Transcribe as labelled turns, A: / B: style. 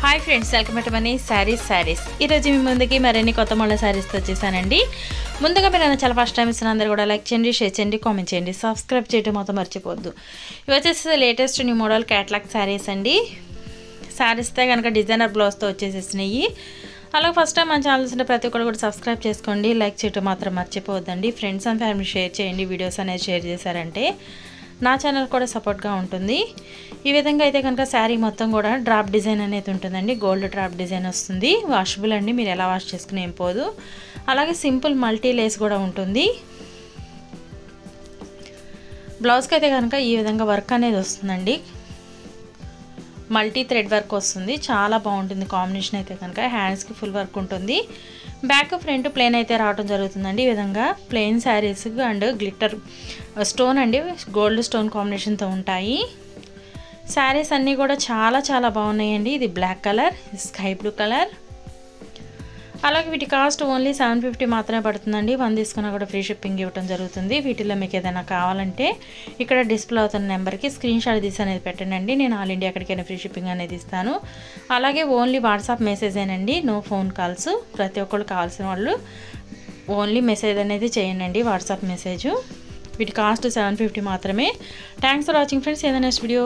A: Hi friends, welcome to money saris. ఈరోజు మీ ముందుకి మరిన్ని కొత్త మోడల్ శారీస్తో వచ్చేసానండి. ముందుగా మీరు చాలా ఫస్ట్ టైం ఇస్తున్న అందరూ కూడా లైక్ చేయండి, షేర్ చేయండి, కామెంట్ చేయండి, సబ్స్క్రైబ్ చేయడం మాత్రం మర్చిపోవద్దు. ఇవి వచ్చేసి latest new model catalogue saris అండి. శారీస్తే కనుక డిజైనర్ బ్లౌజ్తో వచ్చేసేసినాయి. అలాగే ఫస్ట్ టైం మన ఛానల్స్ ఉంటే ప్రతి ఒక్కరు కూడా సబ్స్క్రైబ్ చేసుకోండి, లైక్ చేయడం మాత్రం మర్చిపోవద్దండి. ఫ్రెండ్స్ అండ్ ఫ్యామిలీ షేర్ చేయండి. వీడియోస్ అనేది షేర్ చేశారంటే నా ఛానల్ కూడా సపోర్ట్గా ఉంటుంది. ఈ విధంగా అయితే కనుక శారీ మొత్తం కూడా డ్రాప్ డిజైన్ అనేది ఉంటుందండి. గోల్డ్ డ్రాప్ డిజైన్ వస్తుంది. వాషబుల్ అండి, మీరు ఎలా వాష్ చేసుకుని ఏం పోదు. అలాగే సింపుల్ మల్టీ లేస్ కూడా ఉంటుంది. బ్లౌజ్కి అయితే కనుక ఈ విధంగా వర్క్ అనేది వస్తుందండి. మల్టీ థ్రెడ్ వర్క్ వస్తుంది, చాలా బాగుంటుంది. కాంబినేషన్ అయితే కనుక హ్యాండ్స్కి ఫుల్ వర్క్ ఉంటుంది. బ్యాక్ ఫ్రంట్ ప్లెయిన్ అయితే రావడం జరుగుతుందండి. ఈ విధంగా plain sarees and glitter stone అండి, గోల్డ్ స్టోన్ కాంబినేషన్తో ఉంటాయి. శారీస్ అన్నీ కూడా చాలా బాగున్నాయండి. ఇది black colour, sky blue colour. అలాగే వీటి కాస్ట్ ఓన్లీ 750 మాత్రమే పడుతుందండి. 1 తీసుకున్నా కూడా ఫ్రీ షిప్పింగ్ ఇవ్వడం జరుగుతుంది. వీటిలో మీకు ఏదైనా కావాలంటే ఇక్కడ డిస్ప్లే అవుతున్న నెంబర్కి స్క్రీన్ షాట్ తీసి అనేది పెట్టండి. నేను ఆల్ ఇండియా ఎక్కడికైనా ఫ్రీ షిప్పింగ్ అనేది ఇస్తాను. అలాగే ఓన్లీ వాట్సాప్ మెసేజేనండి, నో ఫోన్ కాల్స్. ప్రతి ఒక్కళ్ళు కావాల్సిన వాళ్ళు ఓన్లీ మెసేజ్ అనేది చేయండి, వాట్సాప్ మెసేజ్. వీటి కాస్ట్ 750 మాత్రమే. Thanks for watching friends. ఏదైనా నెక్స్ట్ వీడియో.